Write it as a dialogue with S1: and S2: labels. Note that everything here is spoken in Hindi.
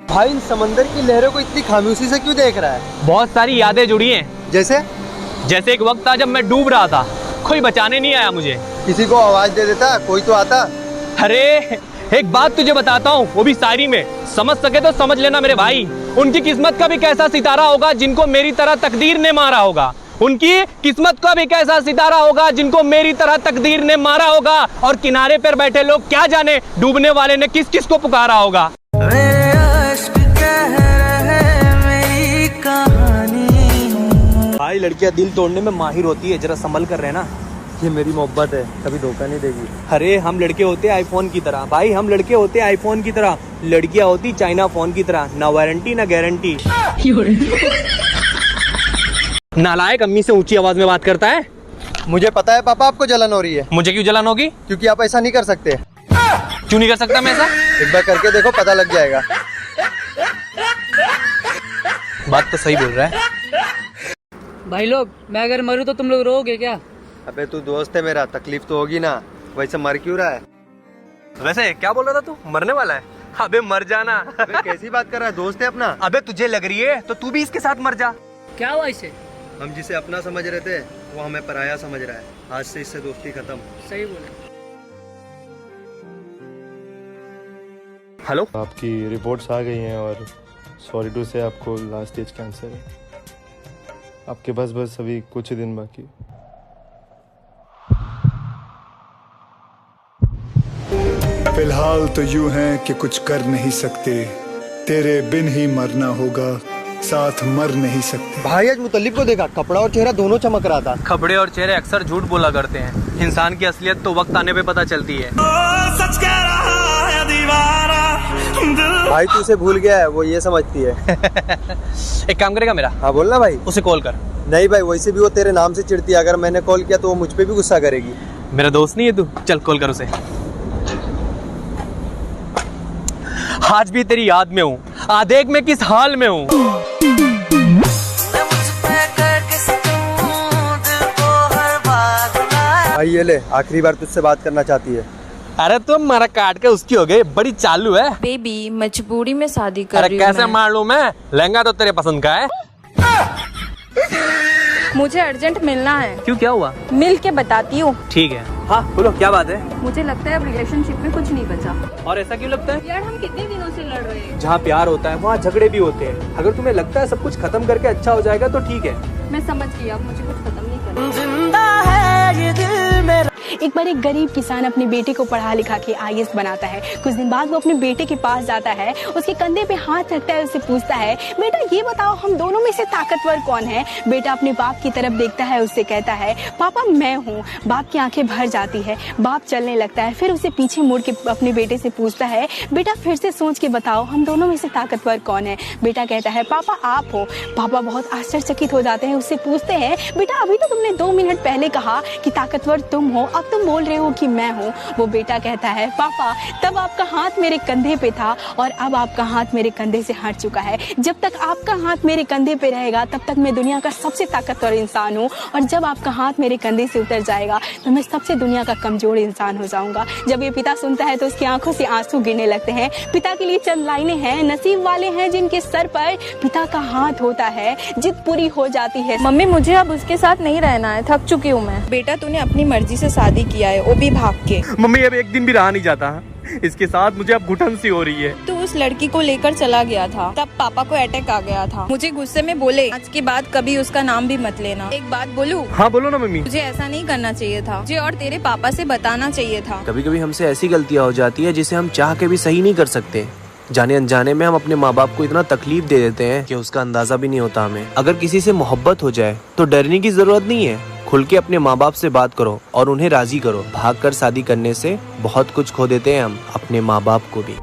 S1: भाई इन समंदर की लहरों को इतनी खामोशी से क्यों देख रहा है?
S2: बहुत सारी यादें जुड़ी हैं।
S1: जैसे
S2: एक वक्त था जब मैं डूब रहा था, कोई बचाने नहीं आया मुझे।
S1: किसी को आवाज दे देता, कोई तो आता।
S2: अरे एक बात तुझे बताता हूँ, वो भी शायरी में। समझ सके तो समझ लेना मेरे भाई, उनकी किस्मत का भी कैसा सितारा होगा जिनको मेरी तरह तकदीर ने मारा होगा। उनकी किस्मत का भी कैसा सितारा होगा जिनको मेरी तरह तकदीर ने मारा होगा। और किनारे पर बैठे लोग क्या जाने डूबने वाले ने किस किस को पुकारा होगा। भाई लड़कियां दिल तोड़ने में माहिर होती है, जरा संभल कर रहना।
S1: ये मेरी मोहब्बत है, कभी धोखा नहीं देगी।
S2: अरे हम लड़के होते हैं आईफोन की तरह, भाई हम लड़के होते हैं आईफोन की तरह। लड़कियां होती चाइना फोन की तरह, ना वारंटी ना गारंटी। नालायक अम्मी से ऊंची आवाज में बात करता है।
S1: मुझे पता है पापा आपको जलन हो रही है।
S2: मुझे क्यों जलन होगी?
S1: क्योंकि आप ऐसा नहीं कर सकते।
S2: क्यों नहीं कर सकता मैं ऐसा?
S1: एक बार करके देखो, पता लग जाएगा।
S2: बात तो सही बोल रहा है।
S3: भाई लोग, मैं अगर मरूं तो तुम लोग रोओगे क्या?
S1: अबे तू दोस्त है मेरा, तकलीफ तो होगी ना। वैसे मर क्यों रहा है?
S2: वैसे क्या बोल रहा था तू? मरने वाला है? अबे मर जाना।
S1: अबे कैसी बात कर रहा है, दोस्त है अपना।
S2: अबे तुझे लग रही है तो तू भी इसके साथ मर जा।
S3: क्या हुआ इसे?
S1: हम जिसे अपना समझ रहे थे वो हमें पराया समझ रहा है। आज से इससे दोस्ती खत्म।
S3: सही बोले।
S2: हेलो,
S4: आपकी रिपोर्ट्स आ गई हैं और सॉरी टू से आपको लास्ट स्टेज कैंसर है। आपके बस अभी कुछ ही दिन बाकी।
S5: फिलहाल तो यूं है कि कुछ कर नहीं सकते, तेरे बिन ही मरना होगा, साथ मर नहीं सकते।
S1: भाई आज मुतल्लिब को देखा, कपड़ा और चेहरा दोनों चमक रहा था।
S2: कपड़े और चेहरे अक्सर झूठ बोला करते हैं, इंसान की असलियत तो वक्त आने पे पता चलती है।
S6: सच कह रहा है दीवाना दिल।
S1: भाई तू उसे भूल गया है, वो ये समझती है।
S2: एक काम करेगा मेरा?
S1: हाँ बोलना भाई।
S2: उसे कॉल कर।
S1: नहीं भाई, वैसे भी वो तेरे नाम से चिढ़ती है, अगर मैंने कॉल किया तो वो मुझ पे भी गुस्सा करेगी।
S2: मेरा दोस्त नहीं है तू? चल कॉल कर उसे। आज भी तेरी याद में हूँ, देख मैं किस हाल में हूँ।
S1: भाई ये ले, आखिरी बार तुझसे बात करना चाहती है।
S2: अरे तुम मारा काट के उसकी हो गई, बड़ी चालू है।
S7: बेबी मजबूरी में शादी कर
S2: अरे
S7: रही हूँ
S2: कैसे
S7: मैं।
S2: मार लूं मैं? लहंगा तो तेरे पसंद का है।
S7: मुझे अर्जेंट मिलना है।
S2: क्यों, क्या हुआ?
S7: मिल के बताती हूँ।
S2: ठीक है। हाँ बोलो, क्या बात है?
S7: मुझे लगता है अब रिलेशनशिप में कुछ नहीं बचा।
S2: और ऐसा क्यों लगता है?
S7: यार हम कितने दिनों से लड़ रहे हैं।
S2: जहाँ प्यार होता है वहाँ झगड़े भी होते हैं। अगर तुम्हें लगता है सब कुछ खत्म करके अच्छा हो जाएगा तो ठीक है।
S7: मैं समझ गई, अब मुझे कुछ खत्म नहीं करना।
S6: जिंदा है ये दिल मेरा।
S8: एक बार एक गरीब किसान अपने बेटे को पढ़ा लिखा के IAS बनाता है। कुछ दिन बाद वो अपने बेटे के पास जाता है, उसके कंधे पे हाथ रखता है, उससे पूछता है, बेटा ये बताओ हम दोनों में से ताकतवर कौन है? बेटा अपने बाप की तरफ देखता है, उससे कहता है, पापा मैं हूँ। बाप की आंखें भर जाती है, बाप चलने लगता है, फिर उसे पीछे मुड़ के अपने बेटे से पूछता है, बेटा फिर से सोच के बताओ हम दोनों में से ताकतवर कौन है? बेटा कहता है, पापा आप हो। पापा बहुत आश्चर्यचकित हो जाते हैं, उससे पूछते हैं, बेटा अभी तो तुमने 2 मिनट पहले कहा कि ताकतवर तुम हो, अब तुम बोल रहे हो कि मैं हूँ। वो बेटा कहता है, पापा तब आपका हाथ मेरे कंधे पे था और अब आपका हाथ मेरे कंधे से हट चुका है। जब तक आपका हाथ मेरे कंधे पे रहेगा तब तक मैं दुनिया का सबसे ताकतवर इंसान हूँ, और जब आपका हाथ मेरे कंधे से उतर जाएगा तो मैं सबसे दुनिया का कमजोर इंसान हो जाऊंगा। जब ये पिता सुनता है तो उसकी आंखों से आंसू गिरने लगते हैं। पिता के लिए चंद लाइनें हैं, नसीब वाले हैं जिनके सर पर पिता का हाथ होता है, जिद पूरी हो जाती है।
S7: मम्मी मुझे अब उसके साथ नहीं रहना है, थक चुकी हूँ मैं। बेटा तूने अपनी मर्जी से शादी किया है, वो भी भाग के।
S2: मम्मी अब एक दिन भी रहा नहीं जाता, इसके साथ मुझे अब घुटन सी हो रही है।
S7: तू उस लड़की को लेकर चला गया था, तब पापा को अटैक आ गया था। मुझे गुस्से में बोले, आज के बाद कभी उसका नाम भी मत लेना। एक बात बोलूं?
S2: हाँ बोलो ना मम्मी।
S7: मुझे ऐसा नहीं करना चाहिए था, मुझे और तेरे पापा से बताना चाहिए था।
S9: कभी कभी हमसे ऐसी गलतियाँ हो जाती है जिसे हम चाह के भी सही नहीं कर सकते। जाने अनजाने में हम अपने माँ बाप को इतना तकलीफ दे देते हैं कि उसका अंदाजा भी नहीं होता हमें। अगर किसी से मोहब्बत हो जाए तो डरने की जरूरत नहीं है। खुल के अपने माँ बाप से बात करो और उन्हें राजी करो। भागकर शादी करने से बहुत कुछ खो देते हैं हम, अपने माँ बाप को भी।